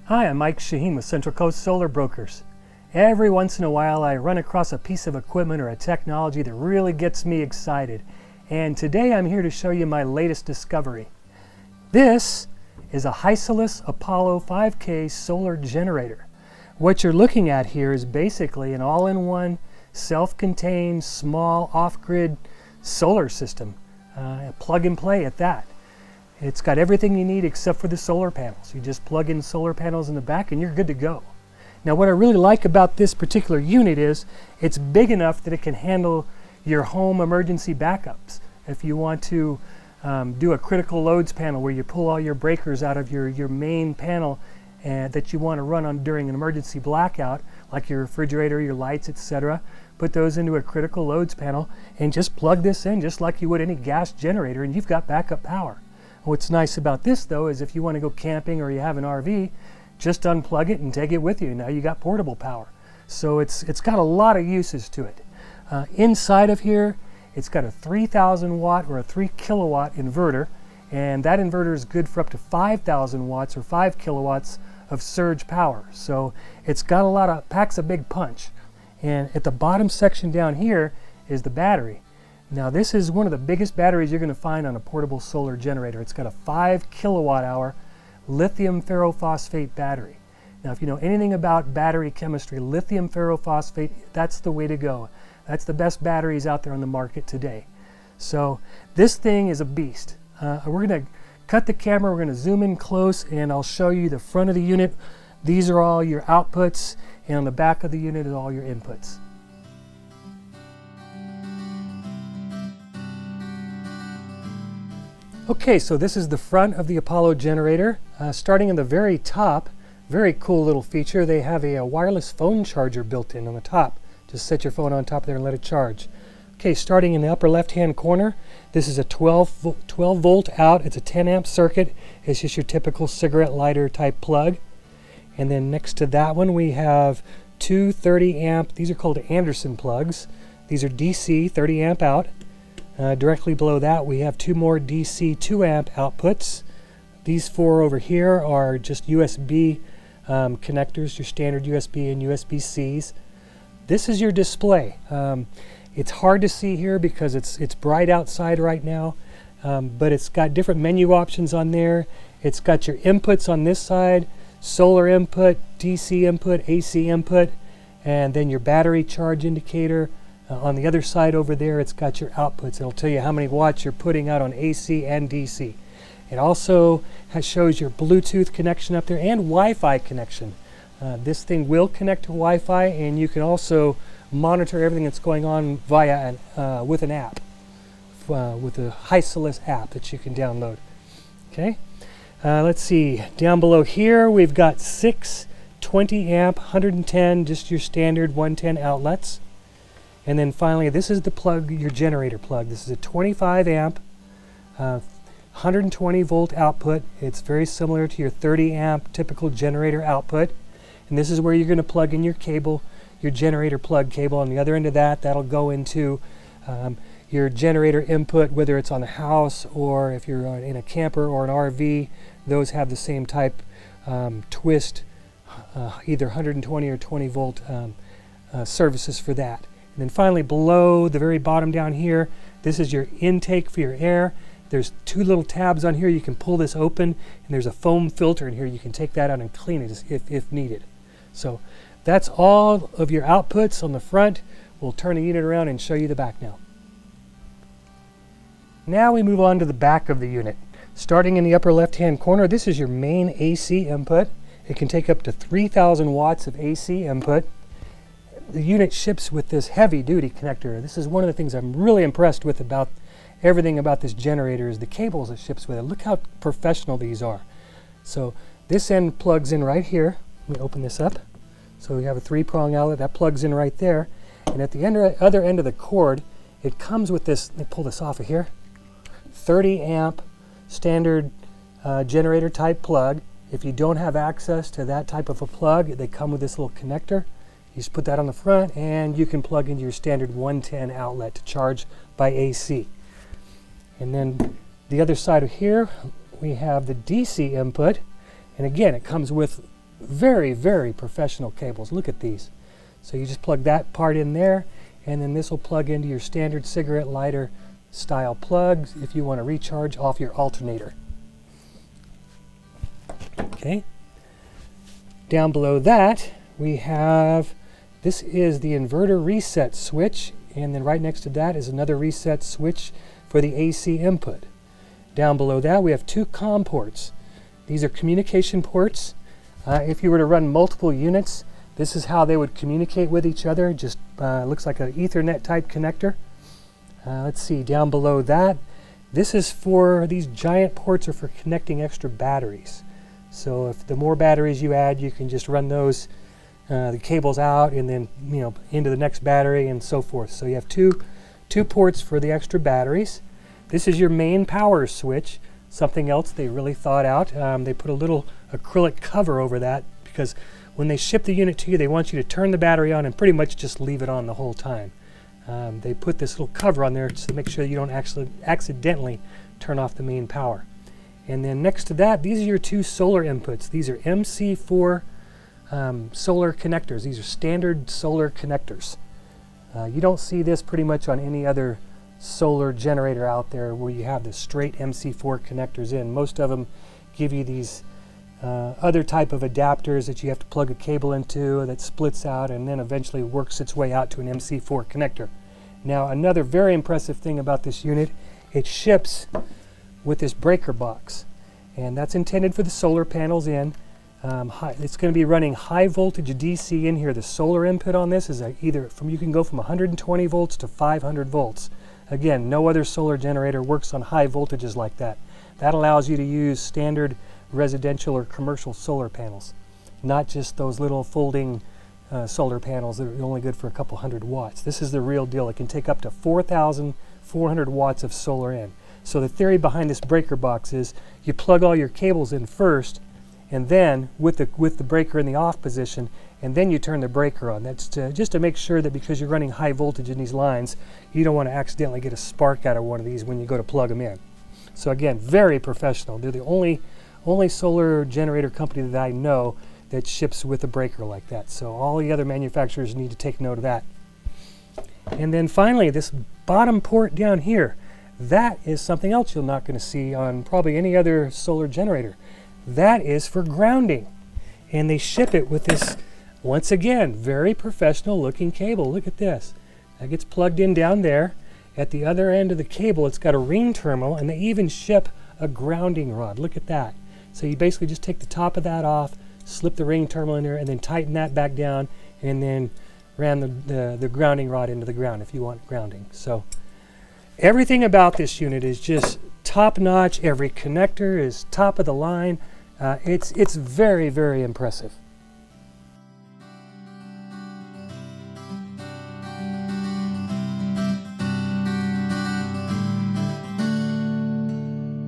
Hi, I'm Mike Shaheen with Central Coast Solar Brokers. Every once in a while I run across a piece of equipment or a technology that really gets me excited. And today I'm here to show you my latest discovery. This is a Hysolis Apollo 5K solar generator. What you're looking at here is basically an all-in-one, self-contained, small, off-grid solar system. Plug and play at that. It's got everything you need except for the solar panels. You just plug in solar panels in the back and you're good to go. Now what I really like about this particular unit is it's big enough that it can handle your home emergency backups. If you want to do a critical loads panel where you pull all your breakers out of your main panel that you want to run on during an emergency blackout, like your refrigerator, your lights, etc., put those into a critical loads panel and just plug this in just like you would any gas generator and you've got backup power. What's nice about this though is if you want to go camping or you have an RV, just unplug it and take it with you. Now you got portable power. So it's got a lot of uses to it. Inside of here, it's got a 3,000 watt or a 3 kilowatt inverter, and that inverter is good for up to 5,000 watts or 5 kilowatts of surge power. So it's got packs a big punch. And at the bottom section down here is the battery. Now this is one of the biggest batteries you're going to find on a portable solar generator. It's got a 5 kilowatt hour lithium ferrophosphate battery. Now if you know anything about battery chemistry, lithium ferrophosphate, that's the way to go. That's the best batteries out there on the market today. So this thing is a beast. We're going to cut the camera, we're going to zoom in close, and I'll show you the front of the unit. These are all your outputs, and on the back of the unit is all your inputs. Okay, so this is the front of the Apollo generator. Starting in the very top, very cool little feature, they have a wireless phone charger built in on the top. Just set your phone on top there and let it charge. Okay, starting in the upper left-hand corner, this is a 12 volt out. It's a 10 amp circuit. It's just your typical cigarette lighter type plug. And then next to that one, we have two 30 amp, these are called Anderson plugs. These are DC, 30 amp out. Directly below that, we have two more DC 2 amp outputs. These four over here are just USB connectors, your standard USB and USB-Cs. This is your display. It's hard to see here because it's bright outside right now, but it's got different menu options on there. It's got your inputs on this side, solar input, DC input, AC input, and then your battery charge indicator. On the other side over there, it's got your outputs. It'll tell you how many watts you're putting out on AC and DC. It also shows your Bluetooth connection up there and Wi-Fi connection. This thing will connect to Wi-Fi, and you can also monitor everything that's going on via with an app, with the Hysolis app that you can download. Okay, let's see. Down below here, we've got 6 20 amp, 110, just your standard 110 outlets. And then finally, this is the plug, your generator plug. This is a 25 amp, 120 volt output. It's very similar to your 30 amp typical generator output. And this is where you're going to plug in your cable, your generator plug cable. On the other end of that, that'll go into your generator input, whether it's on the house or if you're in a camper or an RV. Those have the same type twist, either 120 or 20 volt services for that. And then finally below the very bottom down here, this is your intake for your air. There's two little tabs on here. You can pull this open, and there's a foam filter in here. You can take that out and clean it if needed. So that's all of your outputs on the front. We'll turn the unit around and show you the back now. Now we move on to the back of the unit. Starting in the upper left-hand corner, this is your main AC input. It can take up to 3,000 watts of AC input. The unit ships with this heavy-duty connector. This is one of the things I'm really impressed with about everything about this generator is the cables it ships with it. Look how professional these are. So this end plugs in right here. Let me open this up. So we have a 3-prong outlet that plugs in right there. And at the other end of the cord, it comes with this, let me pull this off of here, 30 amp standard generator type plug. If you don't have access to that type of a plug, they come with this little connector. You just put that on the front and you can plug into your standard 110 outlet to charge by AC. And then the other side of here, we have the DC input. And again, it comes with very, very professional cables. Look at these. So you just plug that part in there, and then this will plug into your standard cigarette lighter style plugs if you want to recharge off your alternator. Okay. Down below that, we have, this is the inverter reset switch, and then right next to that is another reset switch for the AC input. Down below that, we have two COM ports. These are communication ports. If you were to run multiple units, this is how they would communicate with each other. Just looks like an Ethernet type connector. Let's see, down below that, this is for, these giant ports are for connecting extra batteries. So if the more batteries you add, you can just run those, the cables out and then, you know, into the next battery and so forth. So you have two ports for the extra batteries. This is your main power switch, something else they really thought out. They put a little acrylic cover over that because when they ship the unit to you, they want you to turn the battery on and pretty much just leave it on the whole time. They put this little cover on there to make sure you don't actually accidentally turn off the main power. And then next to that, these are your two solar inputs. These are MC4 solar connectors. These are standard solar connectors. You don't see this pretty much on any other solar generator out there where you have the straight MC4 connectors in. Most of them give you these other type of adapters that you have to plug a cable into that splits out and then eventually works its way out to an MC4 connector. Now, another very impressive thing about this unit, it ships with this breaker box, and that's intended for the solar panels in. It's going to be running high voltage DC in here. The solar input on this is either from, you can go from 120 volts to 500 volts. Again, no other solar generator works on high voltages like that. That allows you to use standard residential or commercial solar panels, not just those little folding solar panels that are only good for a couple hundred watts. This is the real deal. It can take up to 4,400 watts of solar in. So the theory behind this breaker box is you plug all your cables in first, and then with the breaker in the off position, and then you turn the breaker on. That's just to make sure that because you're running high voltage in these lines, you don't want to accidentally get a spark out of one of these when you go to plug them in. So again, very professional. They're the only solar generator company that I know that ships with a breaker like that. So all the other manufacturers need to take note of that. And then finally, this bottom port down here, that is something else you're not going to see on probably any other solar generator. That is for grounding. And they ship it with this, once again, very professional looking cable. Look at this. That gets plugged in down there. At the other end of the cable, it's got a ring terminal, and they even ship a grounding rod. Look at that. So you basically just take the top of that off, slip the ring terminal in there, and then tighten that back down, and then ram the grounding rod into the ground if you want grounding. So everything about this unit is just top notch. Every connector is top of the line. It's very, very impressive.